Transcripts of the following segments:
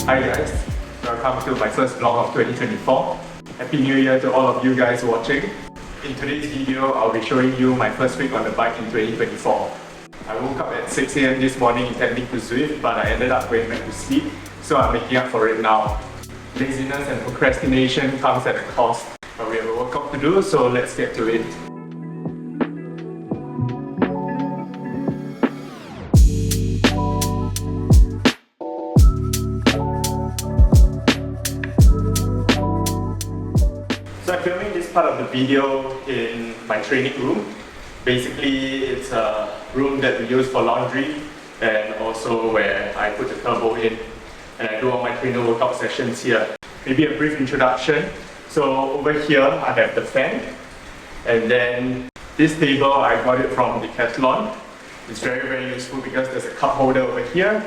Hi guys, welcome to my first vlog of 2024. Happy New Year to all of you guys watching. In today's video, I'll be showing you my first week on the bike in 2024. I woke up at 6 AM this morning intending to Zwift, but I ended up going back to sleep, so I'm making up for it now. Laziness and procrastination comes at a cost, but we have a workout to do, so let's get to it. So I'm filming this part of the video in my training room. Basically, it's a room that we use for laundry and also where I put the turbo in and I do all my trainer workout sessions here. Maybe a brief introduction. So over here I have the fan, and then this table I got it from Decathlon. It's very useful because there's a cup holder over here,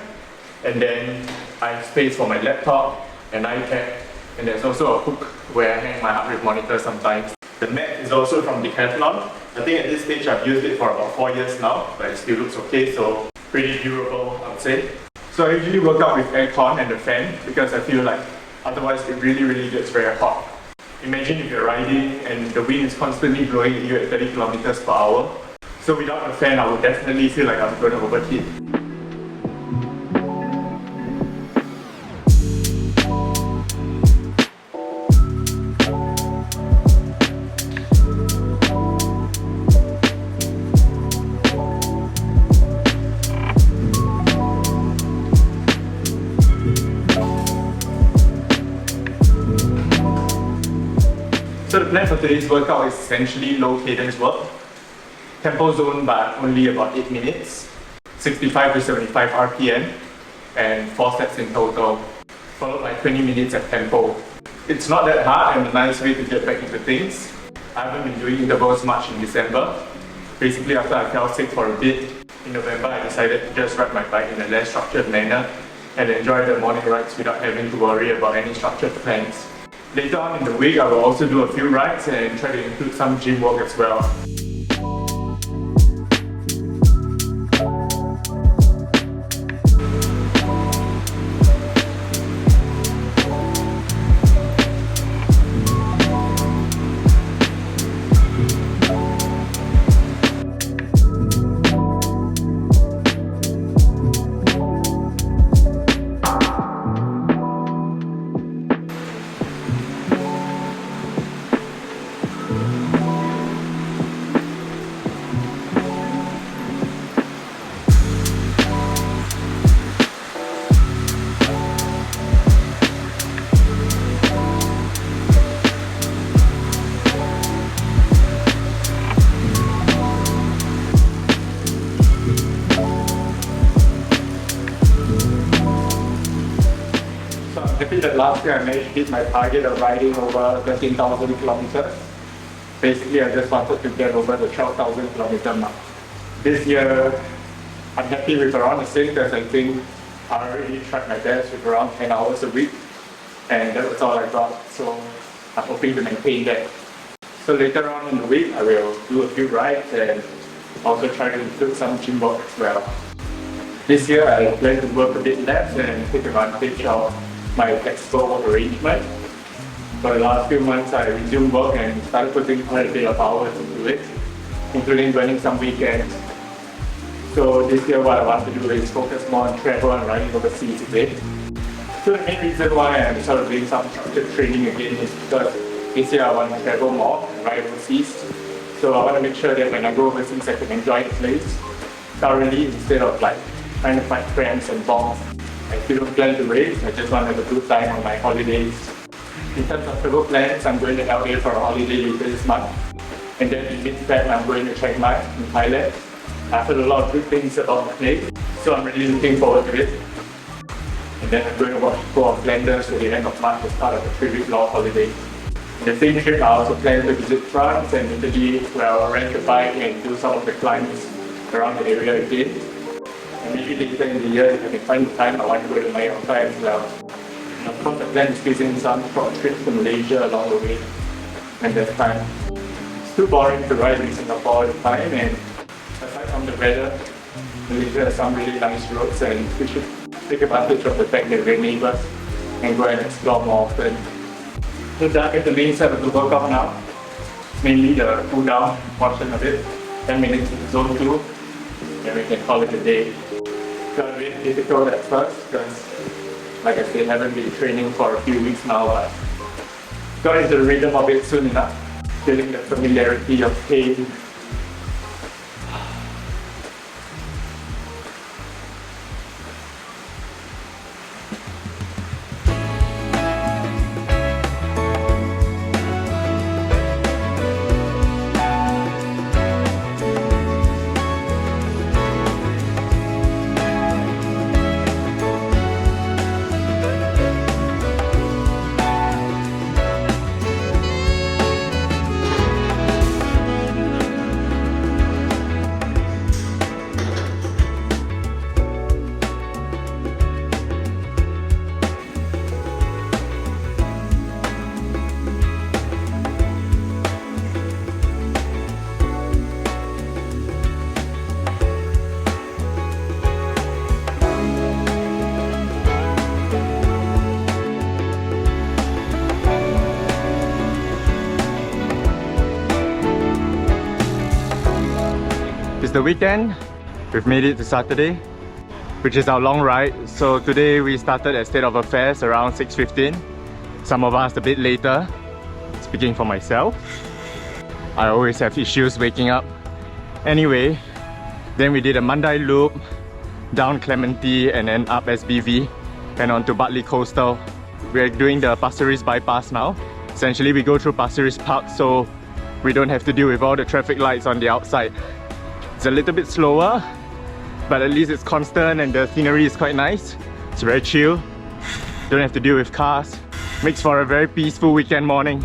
and then I have space for my laptop and iPad. And there's also a hook where I hang my heart rate monitor sometimes. The mat is also from Decathlon. I think at this stage I've used it for about 4 years now, but it still looks okay, so pretty durable, I would say. So I usually work out with aircon and the fan because I feel like otherwise it really gets very hot. Imagine if you're riding and the wind is constantly blowing at you at 30 kilometers per hour. So without the fan, I would definitely feel like I'm going to overheat. So the plan for today's workout is essentially low cadence work. Tempo zone but only about 8 minutes, 65 to 75 RPM, and 4 sets in total, followed by 20 minutes at tempo. It's not that hard and a nice way to get back into things. I haven't been doing intervals much in December. Basically after I fell sick for a bit, in November I decided to just ride my bike in a less structured manner and enjoy the morning rides without having to worry about any structured plans. Later on in the week, I will also do a few rides and try to include some gym work as well. Happy that last year I managed to hit my target of riding over 13,000 kilometers. Basically, I just wanted to get over the 12,000 kilometer mark. This year, I'm happy with around the same because I think I already tried my best with around 10 hours a week, and that was all I got. So I'm hoping to maintain that. So later on in the week, I will do a few rides and also try to include some gym work as well. This year, I plan to work a bit less and take advantage of my flexible work arrangement. For the last few months, I resumed work and started putting quite a bit of hours into it, including burning some weekends. So this year what I want to do is focus more on travel and riding overseas a bit. So the main reason why I'm sort of doing some structured training again is because this year I want to travel more and ride overseas. So I want to make sure that when I go overseas I can enjoy the place thoroughly instead of like trying to find friends and bonds. I still don't plan to race, I just want to have a good time on my holidays. In terms of travel plans, I'm going to LA for a holiday later this month. And then in mid-Feb, I'm going to Chiang Mai in Thailand. I've heard a lot of good things about the place, so I'm really looking forward to it. And then I'm going to go on Flanders at the end of March as part of a 3-week long holiday. In the same trip, I also plan to visit France and Italy, where I'll rent a bike and do some of the climbs around the area again. And maybe later in the year, if I can find the time, I want to go to Mallorca as well. And of course, I plan to squeeze in some short trips to Malaysia along the way when there's time. It's too boring to ride in Singapore all the time, and aside from the weather, Malaysia has some really nice roads, and we should take advantage of the fact that we're neighbors and go and explore more often. So that is the main set of the workout now, mainly the cool down portion of it, 10 minutes in zone 2, and we can call it a day. It's got a bit difficult at first because, like I said, I haven't been training for a few weeks now, but got into the rhythm of it soon enough, feeling the familiarity of pain. It's the weekend. We've made it to Saturday, which is our long ride. So today we started at State of Affairs around 6:15. Some of us a bit later. Speaking for myself, I always have issues waking up. Anyway, then we did a Mandai loop, down Clementi and then up SBV and on to Bartley Coastal. We're doing the Pasir Ris bypass now. Essentially we go through Pasir Ris Park so we don't have to deal with all the traffic lights on the outside. It's a little bit slower, but at least it's constant and the scenery is quite nice. It's very chill. Don't have to deal with cars. Makes for a very peaceful weekend morning.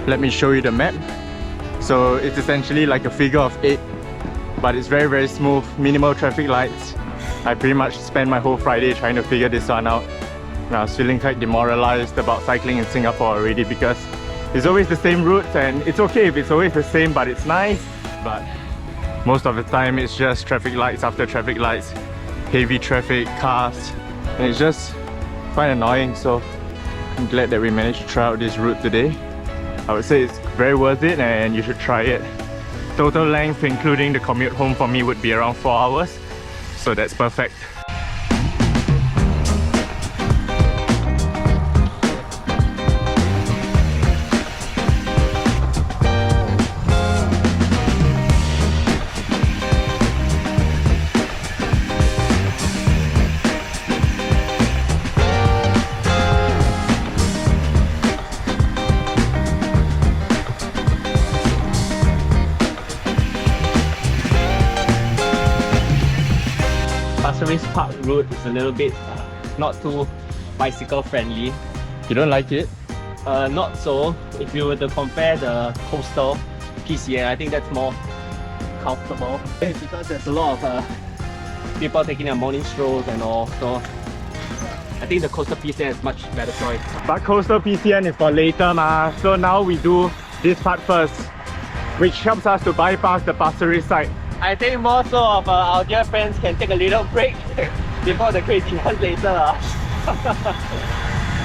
Let me show you the map. So it's essentially like a figure of 8, but it's very very smooth, minimal traffic lights. I pretty much spent my whole Friday trying to figure this one out. And I was feeling quite demoralized about cycling in Singapore already because it's always the same routes, and it's okay if it's always the same, but it's nice. But most of the time it's just traffic lights after traffic lights, heavy traffic, cars, and it's just quite annoying. So I'm glad that we managed to try out this route today. I would say it's very worth it and you should try it. Total length including the commute home for me would be around 4 hours, so that's perfect. Pasir Ris Park route is a little bit not too bicycle friendly. You don't like it? Not so. If you were to compare the coastal PCN, I think that's more comfortable because there's a lot of people taking their morning strolls and all. So I think the coastal PCN is much better choice. But coastal PCN is for later ma. So now we do this part first, which helps us to bypass the Pasir Ris side. I think more so of our dear friends can take a little break before the crazy ones later.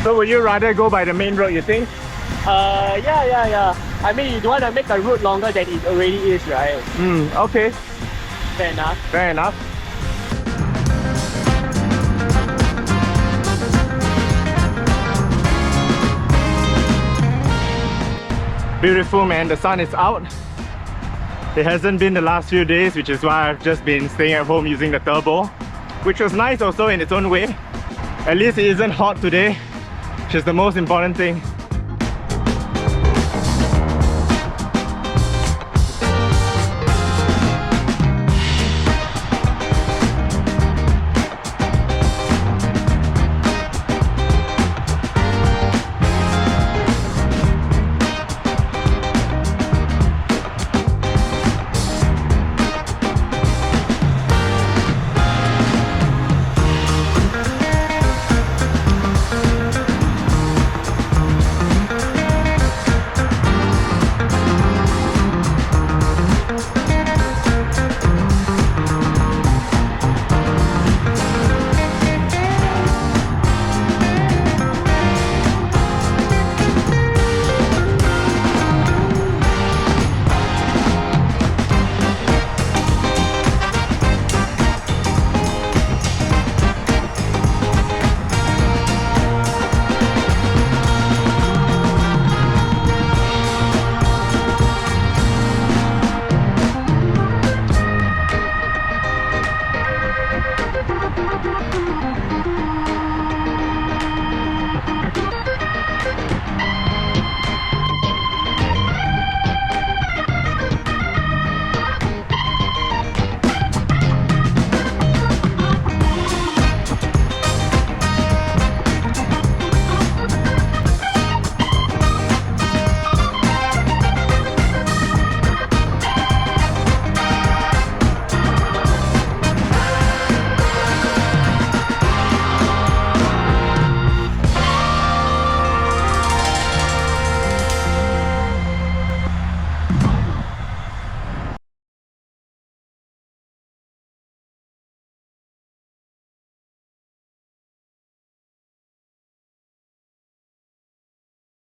So would you rather go by the main road, you think? Yeah. I mean, you don't want to make a route longer than it already is, right? Okay, Fair enough. fair enough. Beautiful, man. The sun is out. It hasn't been the last few days, which is why I've just been staying at home using the turbo, which was nice also in its own way. At least it isn't hot today, which is the most important thing.